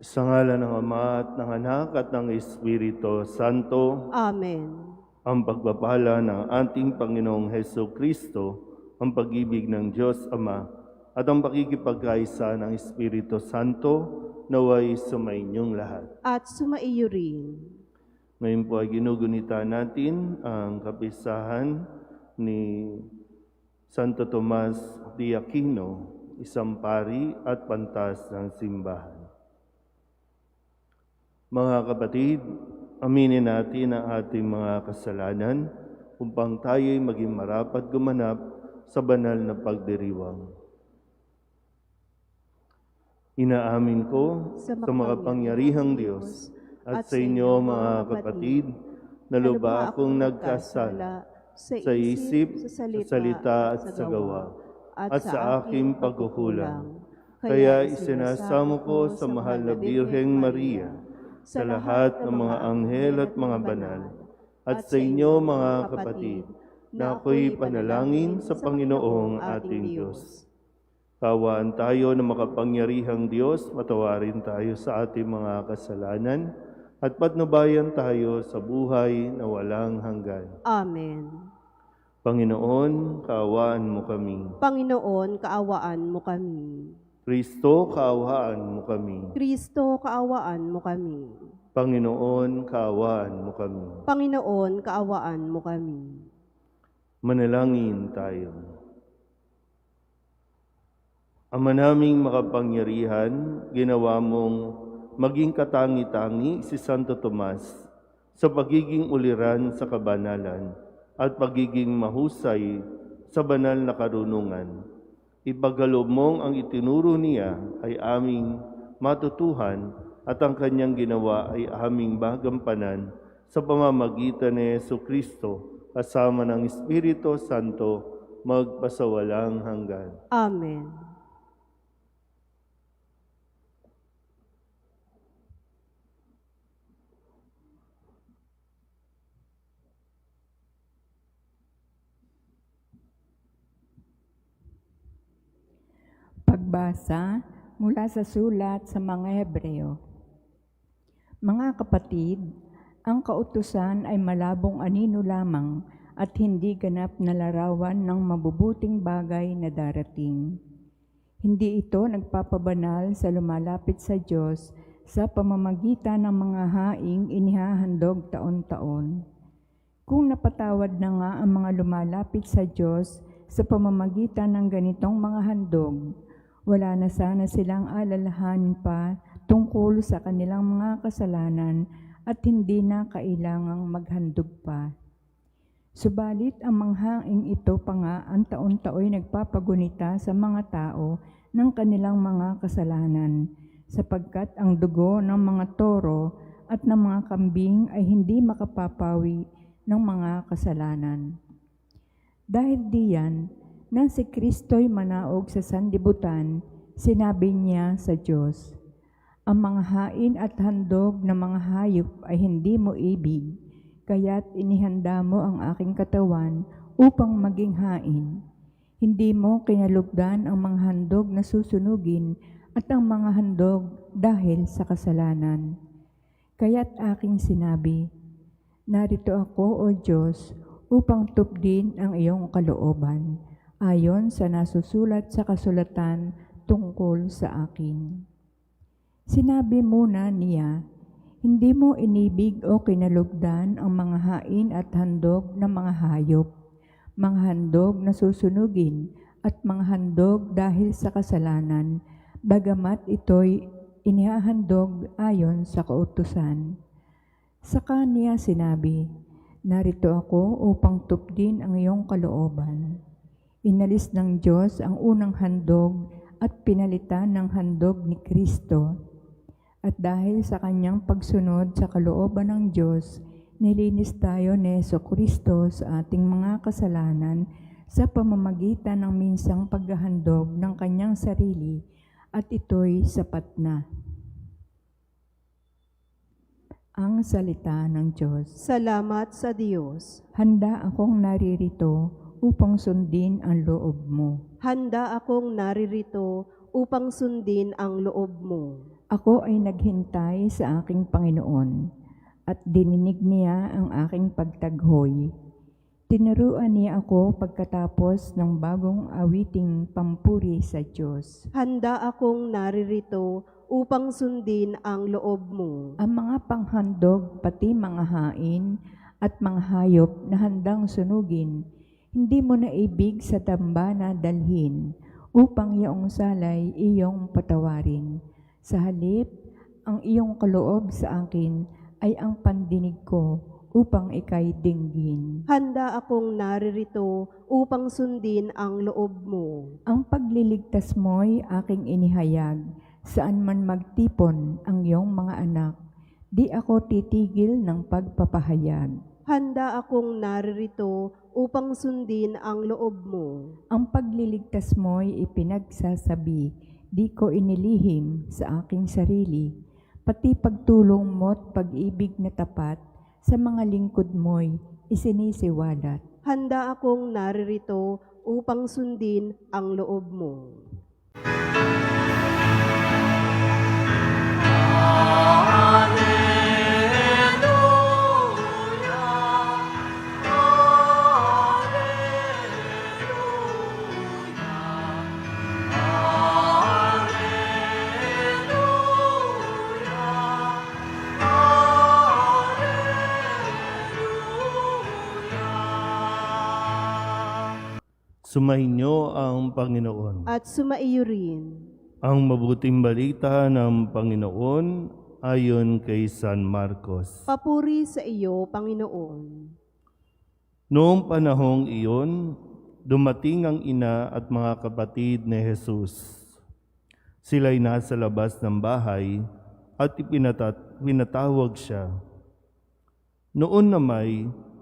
Sa ngalan ng Ama at ng Anak at ng Espiritu Santo, Amen. ang pagpapala ng ating Panginoong Heso Kristo, ang pag-ibig ng Diyos Ama, at ang pakikipagkaisa ng Espiritu Santo, naway sumainyong lahat. At sumaiyo rin. Ngayon po ay ginugunita natin ang kapisahan ni Santo Tomas de Aquino, isang pari at pantas ng simbahan. Mga kapatid, aminin natin ang ating mga kasalanan upang tayo'y maging marapat gumanap sa banal na pagdiriwang. Inaamin ko sa makapangyarihang Diyos at sa inyo mga kapatid na lubha akong nagkasala sa isip, sa salita at sa gawa at sa aking pagkukulang. Kaya isinasamo ko sa mahal na Birheng Maria, sa lahat ng mga anghel at mga banal, at sa inyo mga kapatid, na ako'y panalangin sa Panginoong ating Diyos. Kawaan tayo ng makapangyarihang Diyos, patawarin tayo sa ating mga kasalanan, at patnubayan tayo sa buhay na walang hanggan. Amen. Panginoon, kaawaan mo kami. Panginoon, kaawaan mo kami. Kristo, kaawaan mo kami. Kristo, kaawaan mo kami. Panginoon, kaawaan mo kami. Panginoon, kaawaan mo kami. Manalangin tayo. Ama naming makapangyarihan, ginawa mong maging katangi-tangi si Santo Tomas sa pagiging uliran sa kabanalan at pagiging mahusay sa banal na karunungan. Ipagkaloob mong ang itinuro niya ay aming matutuhan at ang kanyang ginawa ay aming magampanan sa pamamagitan ni Jesucristo kasama ng Espiritu Santo magpasawalang hanggan. Amen. Pagbasa mula sa sulat sa mga Hebreo. Mga kapatid, ang kautusan ay malabong anino lamang at hindi ganap na larawan ng mabubuting bagay na darating. Hindi ito nagpapabanal sa lumalapit sa Diyos sa pamamagitan ng mga haing inihahandog taon-taon. Kung napatawad na nga ang mga lumalapit sa Diyos sa pamamagitan ng ganitong mga handog, wala na sana silang alalahanin pa tungkol sa kanilang mga kasalanan at hindi na kailangang maghandog pa. Subalit ang manghaing ito pa nga ang taon-taoy nagpapagunita sa mga tao ng kanilang mga kasalanan, sapagkat ang dugo ng mga toro at ng mga kambing ay hindi makapapawi ng mga kasalanan. Dahil diyan, nang si Kristo'y manaog sa sanlibutan, sinabi niya sa Diyos, "Ang mga hain at handog ng mga hayop ay hindi mo ibig, kaya't inihanda mo ang aking katawan upang maging hain. Hindi mo kinalugdan ang mga handog na susunugin at ang mga handog dahil sa kasalanan. Kaya't aking sinabi, narito ako, O Diyos, upang tupdin ang iyong kalooban, ayon sa nasusulat sa kasulatan tungkol sa akin." Sinabi muna niya, "Hindi mo inibig o kinalugdan ang mga hain at handog ng mga hayop, mga handog na susunugin at mga handog dahil sa kasalanan, bagamat ito'y inihahandog ayon sa kautusan." Saka niya sinabi, "Narito ako upang tupdin ang iyong kalooban." Inalis ng Diyos ang unang handog at pinalitan ng handog ni Kristo. At dahil sa kanyang pagsunod sa kalooban ng Diyos, nilinis tayo ni Jesucristo sa ating mga kasalanan sa pamamagitan ng minsang paghahandog ng kanyang sarili, at ito'y sapat na. Ang salita ng Diyos. Salamat sa Diyos. Handa akong naririto upang sundin ang loob mo. Handa akong naririto upang sundin ang loob mo. Ako ay naghintay sa aking Panginoon at dininig niya ang aking pagtaghoy. Tinuruan niya ako pagkatapos ng bagong awiting pampuri sa Diyos. Handa akong naririto upang sundin ang loob mo. Ang mga panghandog, pati mga hain at mga hayop na handang sunugin, hindi mo na ibig sa dambana dalhin upang iyong salay iyong patawarin. Sa halip, ang iyong kaloob sa akin ay ang pandinig ko upang ikay dinggin. Handa akong naririto upang sundin ang loob mo. Ang pagliligtas mo'y aking inihayag, saan man magtipon ang iyong mga anak, di ako titigil ng pagpapahayag. Handa akong naririto upang sundin ang loob mo. Ang pagliligtas mo'y ipinagsasabi, di ko inilihim sa aking sarili, pati pagtulong mo't pag-ibig na tapat sa mga lingkod mo'y isinisiwalat. Handa akong naririto upang sundin ang loob mo. Sumainyo ang Panginoon. At sumaiyo rin. Ang mabuting balita ng Panginoon ayon kay San Marcos. Papuri sa iyo, Panginoon. Noong panahong iyon, dumating ang ina at mga kapatid ni Jesus. Sila'y nasa labas ng bahay at pinatawag siya. Noon na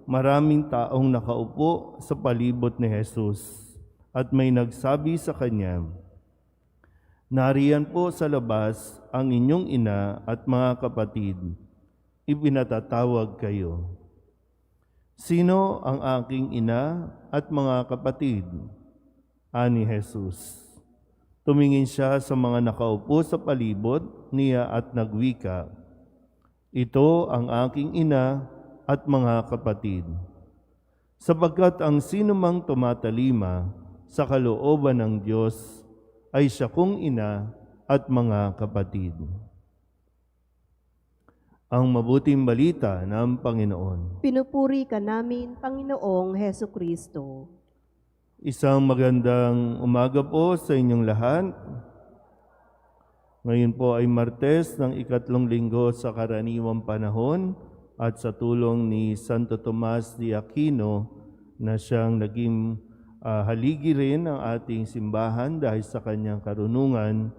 maraming taong nakaupo sa palibot ni Jesus at may nagsabi sa kanya, "Nariyan po sa labas ang inyong ina at mga kapatid, ipinatatawag kayo." "Sino ang aking ina at mga kapatid?" ani Jesus. Tumingin siya sa mga nakaupo sa palibot niya at nagwika, "Ito ang aking ina at mga kapatid. Sapagkat ang sinumang tumatalima sa kalooban ng Diyos ay siya kong ina at mga kapatid." Ang mabuting balita ng Panginoon. Pinupuri ka namin, Panginoong Heso Kristo. Isang magandang umaga po sa inyong lahat. Ngayon po ay Martes ng ikatlong linggo sa karaniwang panahon at sa tulong ni Santo Tomas de Aquino na siyang naging haligi rin ng ating simbahan dahil sa kanyang karunungan,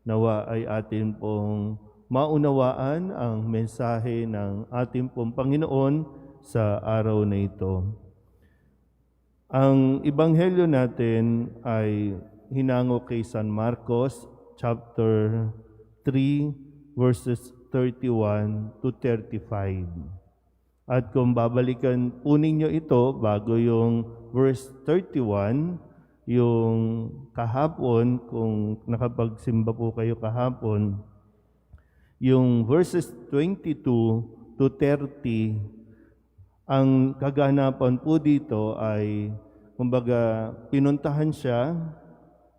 nawa ay atin pong maunawaan ang mensahe ng ating pong Panginoon sa araw na ito. Ang ebanghelyo natin ay hinango kay San Marcos chapter 3 verses 31 to 35. At kung babalikan po ninyo ito bago yung verse 31, yung kahapon, kung nakapagsimba po kayo kahapon, yung verses 22 to 30, ang kaganapan po dito ay, kumbaga, pinuntahan siya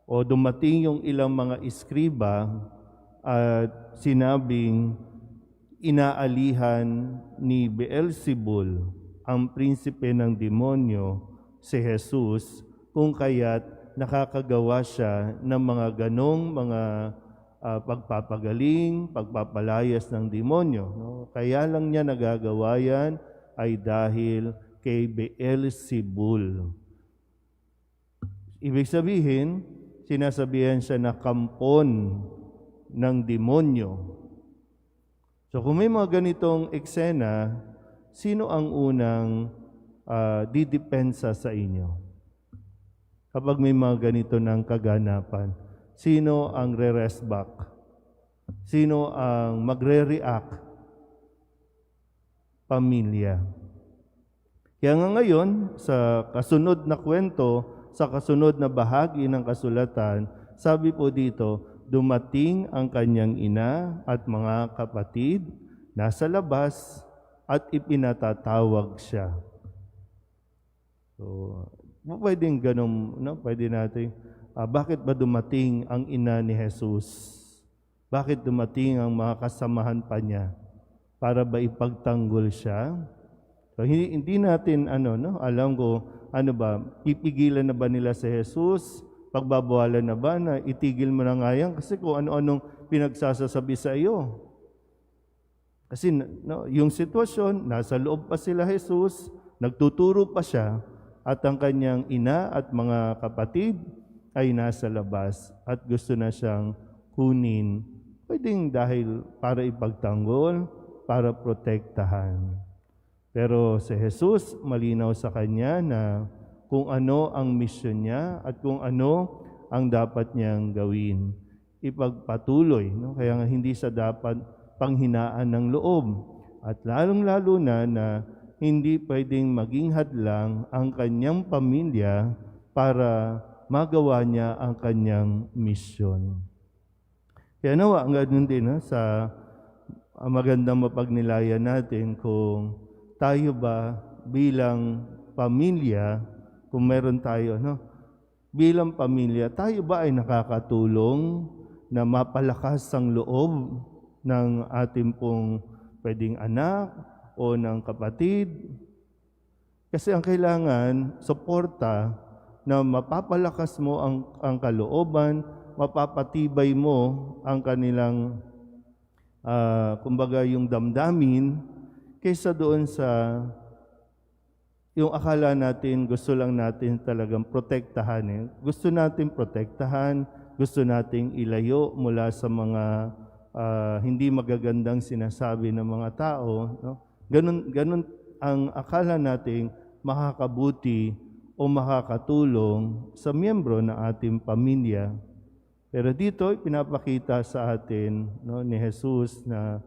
o dumating yung ilang mga iskriba at sinabing inaalihan ni Beelzebul, ang prinsipe ng demonyo, si Jesus, kung kaya't nakakagawa siya ng mga ganong mga pagpapagaling, pagpapalayas ng demonyo. No? Kaya lang niya nagagawa yan ay dahil kay Beelzebul. Ibig sabihin, sinasabihan siya na kampon ng demonyo. So kung may mga ganitong eksena, sino ang unang didepensa sa inyo? Kapag may mga ganito ng kaganapan, sino ang re-rest back? Sino ang magre-react? Pamilya. Kaya nga ngayon, sa kasunod na kwento, sa kasunod na bahagi ng kasulatan, sabi po dito, dumating ang kanyang ina at mga kapatid, nasa labas, at ipinatatawag siya. So, pwedeng ganun, no? Pwede natin, bakit ba dumating ang ina ni Jesus? Bakit dumating ang mga kasamahan pa niya? Para ba ipagtanggol siya? So, hindi natin alam ko pipigilan na ba nila si Jesus? Pagbabawalan na ba na itigil mo na nga yan? Kasi kung ano-anong pinagsasasabi sa iyo. Kasi yung sitwasyon, nasa loob pa sila Jesus, nagtuturo pa siya, at ang kanyang ina at mga kapatid ay nasa labas at gusto na siyang kunin. Pwedeng dahil para ipagtanggol, para protektahan. Pero si Jesus, malinaw sa kanya na kung ano ang misyon niya at kung ano ang dapat niyang gawin. Ipagpatuloy. No? Kaya nga hindi sa dapat panghinaan ng loob. At lalong-lalo na hindi pwedeng maging hadlang ang kanyang pamilya para magawa niya ang kanyang misyon. Kaya nawa, ang ganun din sa magandang mapagnilayan natin kung tayo ba bilang pamilya, kung meron tayo, bilang pamilya, tayo ba ay nakakatulong na mapalakas ang loob ng ating pong pwedeng anak o ng kapatid? Kasi ang kailangan, suporta na mapapalakas mo ang kalooban, mapapatibay mo ang kanilang, kumbaga yung damdamin, kaysa doon sa yung akala natin, gusto lang natin talagang protektahan. Gusto natin protektahan, gusto nating ilayo mula sa mga hindi magagandang sinasabi ng mga tao. No? Ganun ang akala nating makakabuti o makakatulong sa miyembro ng ating pamilya. Pero dito, pinapakita sa atin ni Jesus na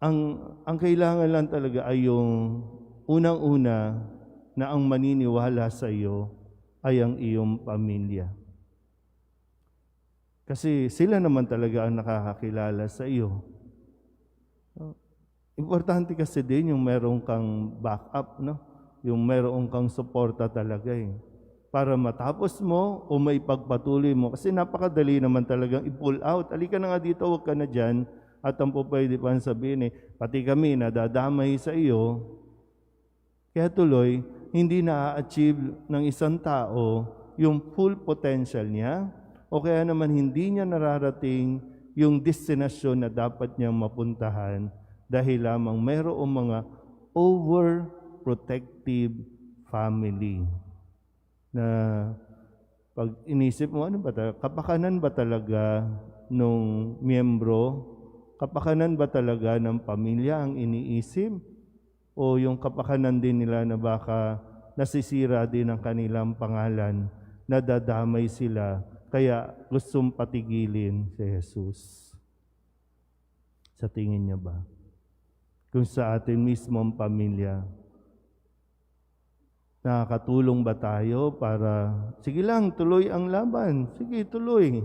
ang kailangan lang talaga ay yung unang-una na ang maniniwala sa iyo ay ang iyong pamilya. Kasi sila naman talaga ang nakakakilala sa iyo. Importante kasi din yung meron kang backup, yung meron kang suporta talaga para matapos mo o maipagpatuloy mo. Kasi napakadali naman talagang i-pull out. Halika na nga dito, huwag ka na dyan. At ang pwede pa sabihin pati kami nadadamay sa iyo. Kaya tuloy, hindi na-achieve ng isang tao yung full potential niya o kaya naman hindi niya nararating yung destinasyon na dapat niyang mapuntahan dahil lamang mayroong mga overprotective family na pag inisip mo, kapakanan ba talaga nung miyembro? Kapakanan ba talaga ng pamilya ang iniisip? O yung kapakanan din nila na baka nasisira din ang kanilang pangalan, nadadamay sila, kaya gustong patigilin si Jesus? Sa tingin niya ba? Kung sa atin mismong pamilya, nakakatulong ba tayo para, sige lang, tuloy ang laban. Sige, tuloy.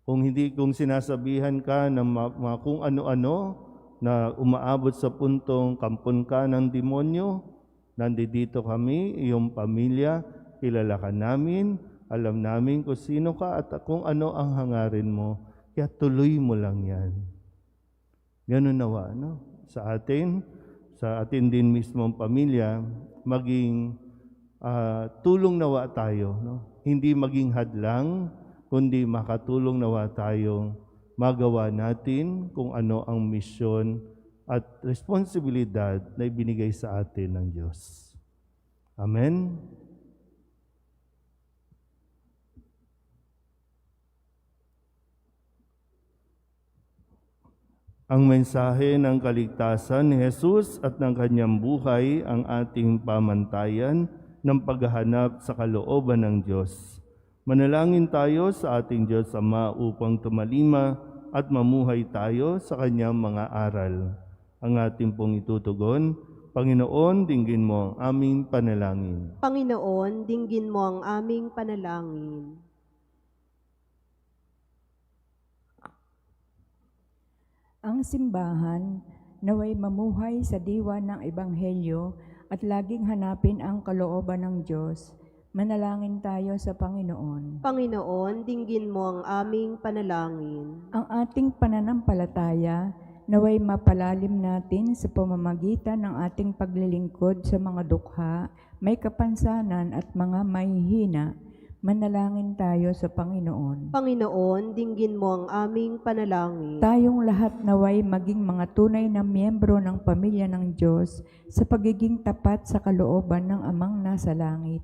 Kung sinasabihan ka ng mga kung ano-ano na umaabot sa puntong kampon ka ng demonyo, nandito kami, iyong pamilya, kilala ka namin, alam namin kung sino ka at kung ano ang hangarin mo, kaya tuloy mo lang yan. Ganun nawa, sa atin din mismong pamilya, maging tulong nawa tayo, hindi maging hadlang, kundi makatulong nawa tayong magawa natin kung ano ang misyon at responsibilidad na ibinigay sa atin ng Diyos. Amen? Ang mensahe ng kaligtasan ni Jesus at ng kanyang buhay ang ating pamantayan ng paghahanap sa kalooban ng Diyos. Manalangin tayo sa ating Diyos Ama upang tumalima at mamuhay tayo sa kanyang mga aral. Ang ating pong itutugon, Panginoon, dinggin mo ang aming panalangin. Panginoon, dinggin mo ang aming panalangin. Ang simbahan naway mamuhay sa diwa ng Ebanghelyo at laging hanapin ang kalooban ng Diyos. Manalangin tayo sa Panginoon. Panginoon, dinggin mo ang aming panalangin. Ang ating pananampalataya naway mapalalim natin sa pamamagitan ng ating paglilingkod sa mga dukha, may kapansanan at mga mahihina. Manalangin tayo sa Panginoon. Panginoon, dinggin mo ang aming panalangin. Tayong lahat naway maging mga tunay na miyembro ng pamilya ng Diyos sa pagiging tapat sa kalooban ng Amang nasa langit.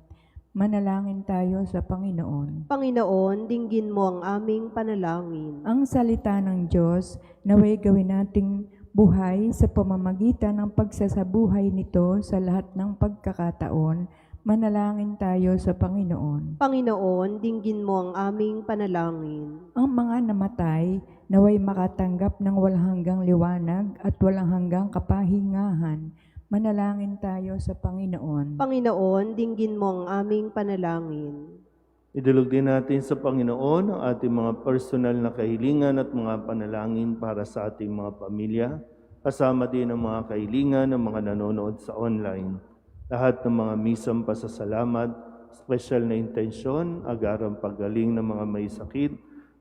Manalangin tayo sa Panginoon. Panginoon, dinggin mo ang aming panalangin. Ang salita ng Diyos naway gawin nating buhay sa pamamagitan ng pagsasabuhay nito sa lahat ng pagkakataon. Manalangin tayo sa Panginoon. Panginoon, dinggin mo ang aming panalangin. Ang mga namatay naway makatanggap ng walang hanggang liwanag at walang hanggang kapahingahan. Manalangin tayo sa Panginoon. Panginoon, dinggin mo ang aming panalangin. Idulog din natin sa Panginoon ang ating mga personal na kahilingan at mga panalangin para sa ating mga pamilya, kasama din ang mga kahilingan ng mga nanonood sa online. Lahat ng mga misang pasasalamat, special na intensyon, agarang paggaling ng mga may sakit,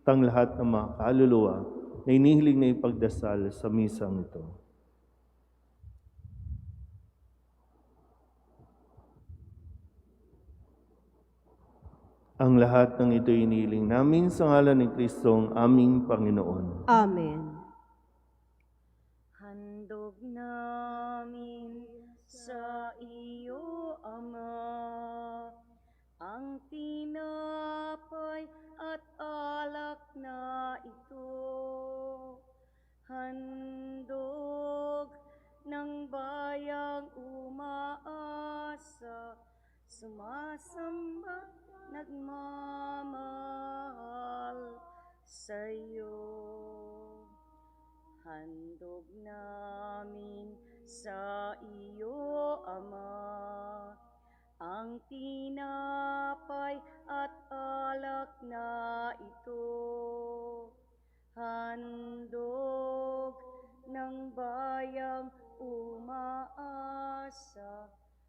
tang lahat ng mga kaluluwa na inihiling na ipagdasal sa misang ito. Ang lahat ng ito inihiling namin sa ngalan ni Kristong aming Panginoon. Amen. Handog namin sa iyo, Ama, ang tinapay at alak na ito. Handog ng bayang umaasa, sumasamba, nagmamahal sa iyo. Handog namin sa iyo, Ama, ang tinapay at alak na ito. Handog ng bayang umaasa,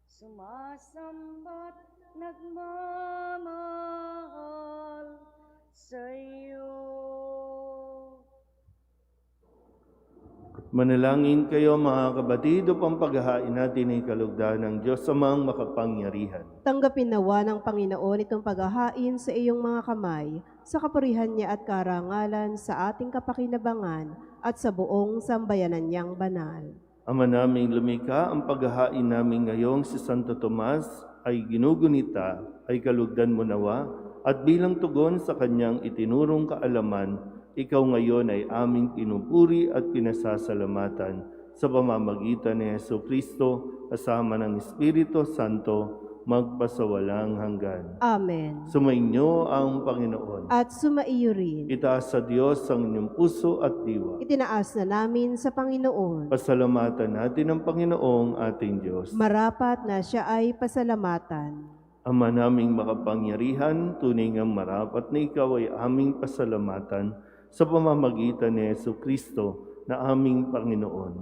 sumasamba't nagmamahal sa iyo. Manalangin kayo mga kabatid upang paghahain natin ay kalugdan ng Diyos Amang makapangyarihan. Tanggapin nawa ng Panginoon itong paghahain sa iyong mga kamay, sa kapurihan niya at karangalan sa ating kapakinabangan at sa buong sambayanan niyang banal. Ama naming lumikha, ang paghahain namin ngayong si Santo Tomas ay ginugunita, ay kalugdan mo nawa, at bilang tugon sa kanyang itinurong kaalaman, ikaw ngayon ay aming pinupuri at pinasasalamatan sa pamamagitan ni Jesucristo kasama ng Espiritu Santo magpasawalang hanggan. Amen. Sumainyo ang Panginoon. At sumaiyo rin. Itaas sa Diyos ang inyong puso at diwa. Itinaas na namin sa Panginoon. Pasalamatan natin ang Panginoong ating Diyos. Marapat na siya ay pasalamatan. Ama naming makapangyarihan, tunay ngang marapat na ikaw ay aming pasalamatan sa pamamagitan ni Jesucristo na aming Panginoon.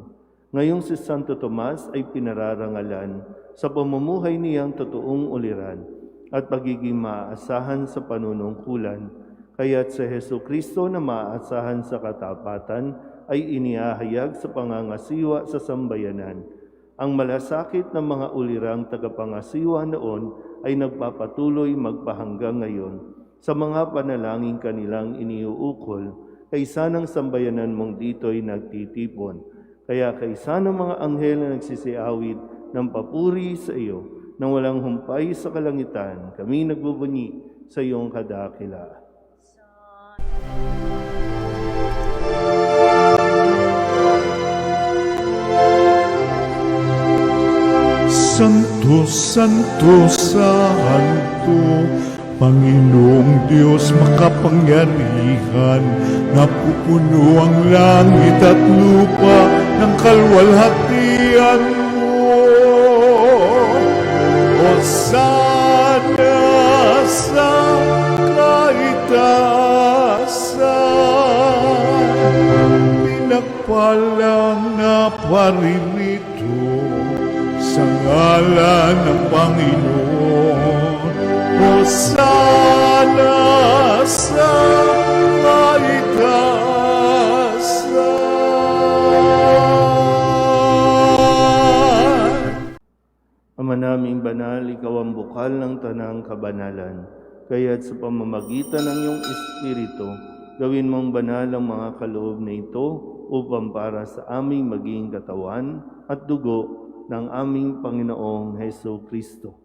Ngayong si Santo Tomas ay pinararangalan sa pamumuhay niyang totoong uliran at pagiging maaasahan sa panunungkulan, kaya't si Jesucristo na maaasahan sa katapatan ay inihahayag sa pangangasiwa sa sambayanan. Ang malasakit ng mga ulirang tagapangasiwa noon ay nagpapatuloy magpahanggang ngayon sa mga panalangin kanilang iniuukol, kaysa ng sambayanan mong dito'y nagtitipon. Kaya kaysa ng mga anghel na nagsisiawit ng papuri sa iyo, nang walang humpay sa kalangitan, kami nagbubunyi sa iyong kadakila. Santo, Santo, Santo, Panginoong Diyos makapangyarihan, napupuno ang langit at lupa ng kalwalhatian mo. Hosana sa kaitaasan, pinagpapalain palang naparirito sa ngalan ng Panginoon. Hosana sa kaitaasan. Ama naming banal, ikaw ang bukal ng tanang kabanalan. Kaya't sa pamamagitan ng iyong Espiritu, gawin mong banal ang mga kaloob na ito upang para sa aming maging katawan at dugo ng aming Panginoong Heso Kristo.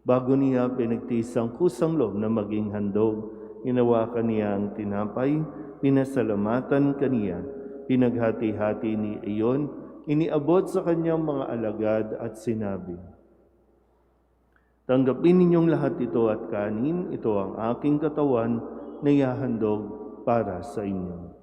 Bago niya pinagtiis ang kusang loob na maging handog, hinawakan niya ang tinapay, pinasalamatan kaniya, pinaghati-hati ni iyon, iniabot sa kanyang mga alagad at sinabi, "Tanggapin ninyong lahat ito at kanin, ito ang aking katawan na ihahandog para sa inyo."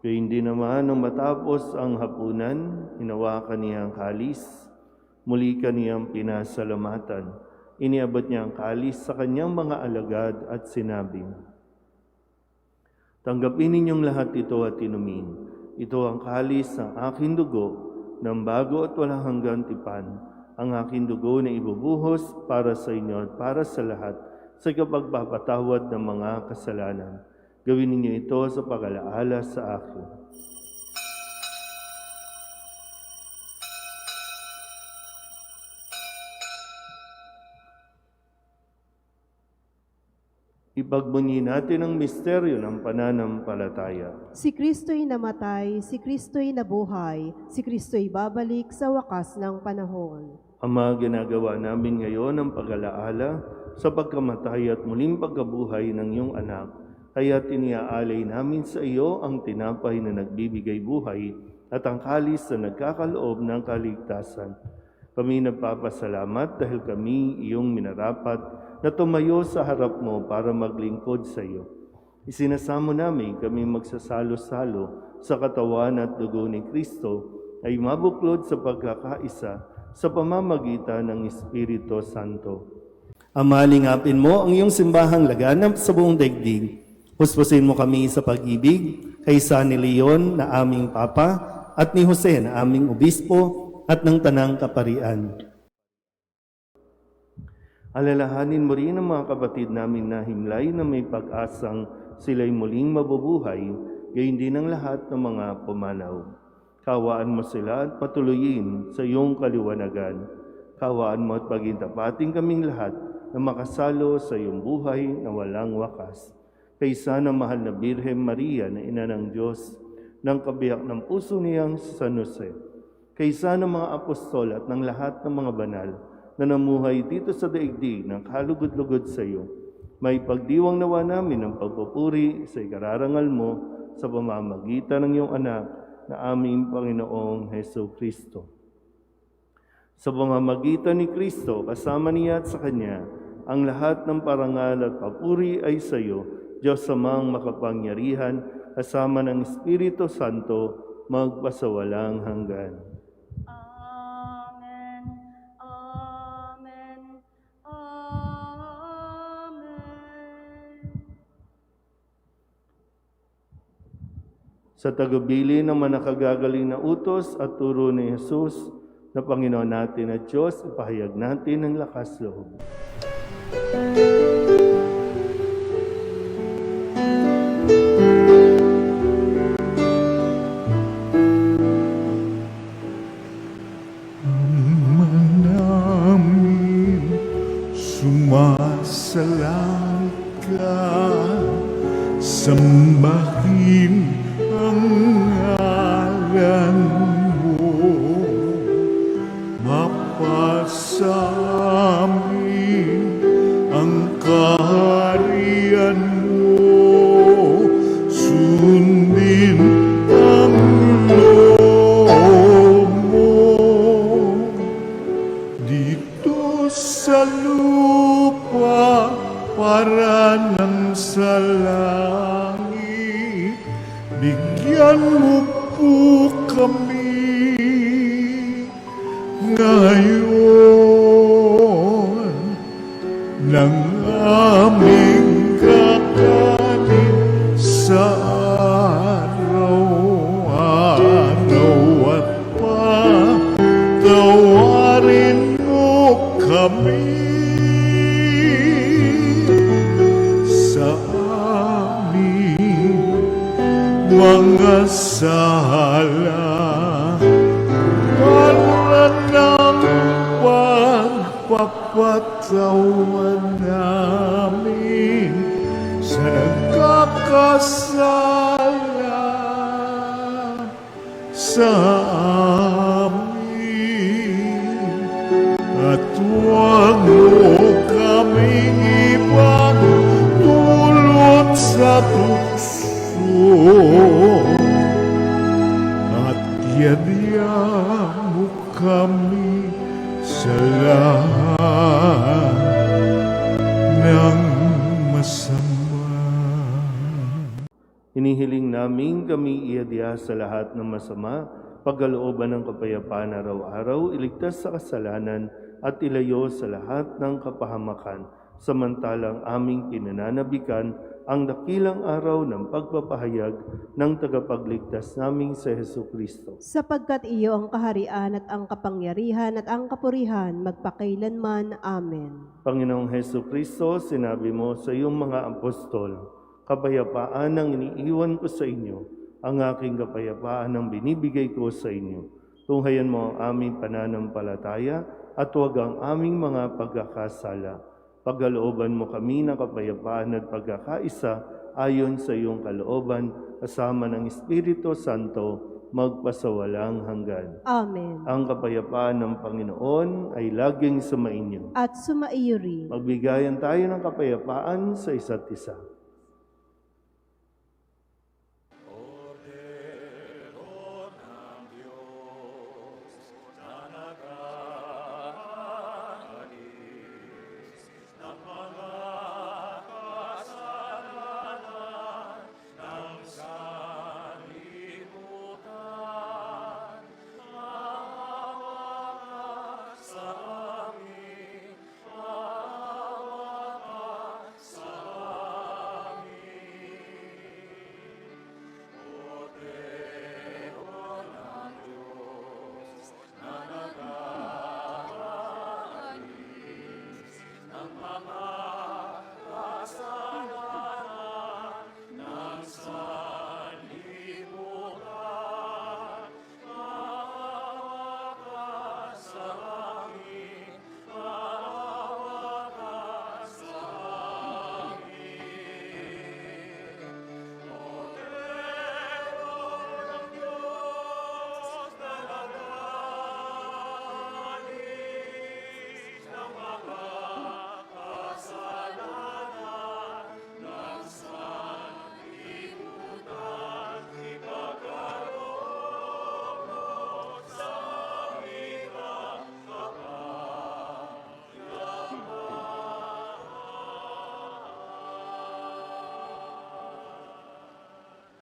Kaya hindi naman nung matapos ang hapunan, hinawakan niya ang kalis, muli kaniyang pinasalamatan. Iniabot niya ang kalis sa kanyang mga alagad at sinabi, "Tanggapin ninyong lahat ito at inumin. Ito ang kalis ng aking dugo, ng bago at walang hanggang tipan, ang aking dugo na ibubuhos para sa inyo at para sa lahat sa kapagpapatawad ng mga kasalanan. Gawin ninyo ito sa pag-alaala sa akin." Ipagbunyi natin ang misteryo ng pananampalataya. Si Kristo'y namatay, si Kristo'y nabuhay, si Kristo'y babalik sa wakas ng panahon. Ama, ginagawa namin ngayon ang pag-alaala sa pagkamatay at muling pagkabuhay ng iyong anak. Kaya tiniaalay namin sa iyo ang tinapay na nagbibigay buhay at ang kalis na nagkakaloob ng kaligtasan. Kami nagpapasalamat dahil kami iyong minarapat na tumayo sa harap mo para maglingkod sa iyo. Isinasamo namin kami magsasalo-salo sa katawan at dugo ni Kristo ay mabuklod sa pagkakaisa sa pamamagitan ng Espiritu Santo. Ama, lingapin mo ang iyong simbahang laganap sa buong daigdig. Puspusin mo kami sa pag-ibig kay San Leon na aming Papa at ni Jose na aming Obispo at ng Tanang Kaparian. Alalahanin mo rin ang mga kapatid namin na himlay na may pag-asang sila'y muling mabubuhay, gayon din ang lahat ng mga pumanaw. Kawaan mo sila at patuloyin sa iyong kaliwanagan. Kawaan mo at pagintapating kaming lahat na makasalo sa iyong buhay na walang wakas. Kaysa ng mahal na Birhen Maria na ina ng Diyos, ng kabiyak ng puso niyang San Jose, kaysa ng mga apostol at ng lahat ng mga banal na namuhay dito sa daigdig ng kalugod-lugod sa iyo, may pagdiwang nawa namin ng pagpupuri sa ikararangal mo sa pamamagitan ng iyong anak na aming Panginoong Heso Kristo. Sa pamamagitan ni Kristo, kasama niya at sa Kanya, ang lahat ng parangal at papuri ay sa iyo, Diyos Amang makapangyarihan, kasama ng Espiritu Santo, magpasawalang hanggan. Amen. Amen. Amen. Sa tagubilin ng manakagagaling na utos at turo ni Jesus, na Panginoon natin at Diyos, ipahayag natin ang lakas loob. Sumasalang ka, sambahin ang ngalan mo, mapasamin ang kaharian mo, sundin ang loob mo dito sa lupa para ng sa langit. ngayon ng aming kakanin sa araw-araw at patawarin mo kami sa aming mga sala para ng pagpapatawan namin sa nagkakasala sa amin. At huwag mo kaming ipagdulot sa tukso at yadya mo kami sa lahat ng masama. Hinihiling namin kami iadya sa lahat ng masama, pagkalooban ng kapayapaan araw-araw, iligtas sa kasalanan at ilayo sa lahat ng kapahamakan, samantalang aming pinananabikan ang dakilang araw ng pagpapahayag ng tagapagligtas naming si Jesucristo. Sapagkat iyo ang kaharian at ang kapangyarihan at ang kapurihan magpakailanman. Amen. Panginoong Jesucristo, sinabi mo sa iyong mga apostol, kapayapaan ang iniiwan ko sa inyo, ang aking kapayapaan ang binibigay ko sa inyo. Tunghayan mo ang aming pananampalataya at huwag ang aming mga pagkakasala. Pagkalooban mo kami ng kapayapaan at pagkakaisa ayon sa iyong kalooban, kasama ng Espiritu Santo, magpasawalang hanggan. Amen. Ang kapayapaan ng Panginoon ay laging sumainyo. At sumaiyo rin. Magbigayan tayo ng kapayapaan sa isa't isa.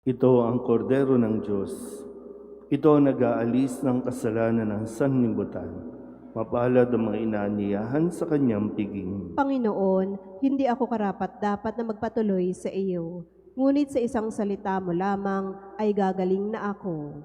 Ito ang kordero ng Diyos. Ito ang nag-aalis ng kasalanan ng sanlibutan. Mapalad ang mga inaanyayahan sa kanyang piging. Panginoon, hindi ako karapat-dapat na magpatuloy sa iyo. Ngunit sa isang salita mo lamang ay gagaling na ako.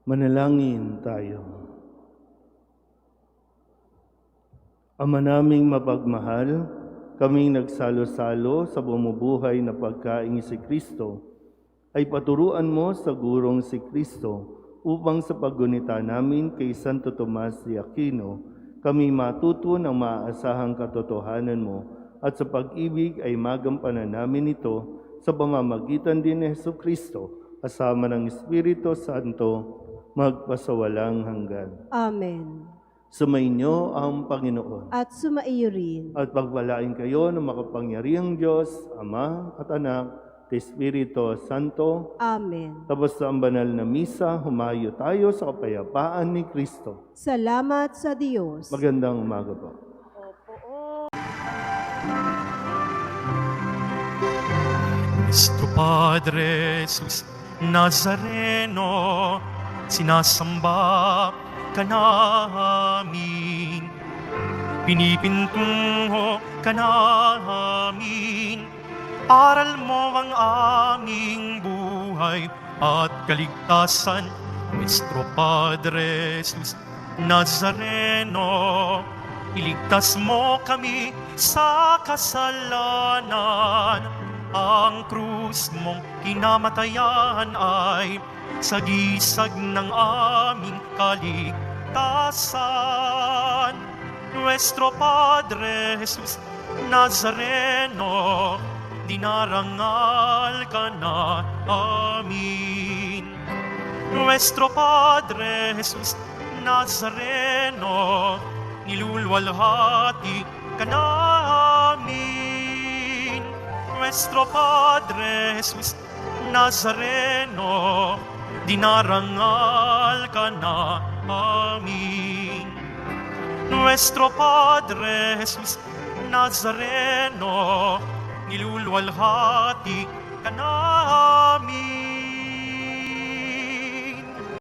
Manalangin tayo. Ama naming mapagmahal, kaming nagsalo-salo sa bumubuhay na pagkain si Kristo, ay paturuan mo sa gurong si Kristo upang sa paggunita namin kay Santo Tomas de Aquino, kami matuto ng maaasahang katotohanan mo at sa pag-ibig ay magampanan namin ito sa pamamagitan din ni Jesucristo, kasama ng Espiritu Santo, magpasawalang hanggan. Amen. Sumainyo ang Panginoon. At sumaiyo rin. At pagpalain kayo ng makapangyarihang Diyos, Ama at Anak, at Espiritu Santo. Amen. Tapos sa banal na misa, humayo tayo sa kapayapaan ni Kristo. Salamat sa Diyos. Magandang umaga po. Nuestro Padre Jesus Nazareno, sinasamba ka namin, pinipintungo ka namin, aral mo ang aming buhay at kaligtasan. Nuestro Padre Jesus Nazareno, iligtas mo kami sa kasalanan. Ang krus mong kinamatayan ay sagisag ng aming kaligtasan. Nuestro Padre Jesus Nazareno, dinarangal ka na amin. Nuestro Padre Jesus Nazareno, nilulwalhati ka namin. Nuestro Padre Jesus Nazareno, dinarangal ka na amin. Nuestro Padre Jesus Nazareno, nilulwalhati ka namin.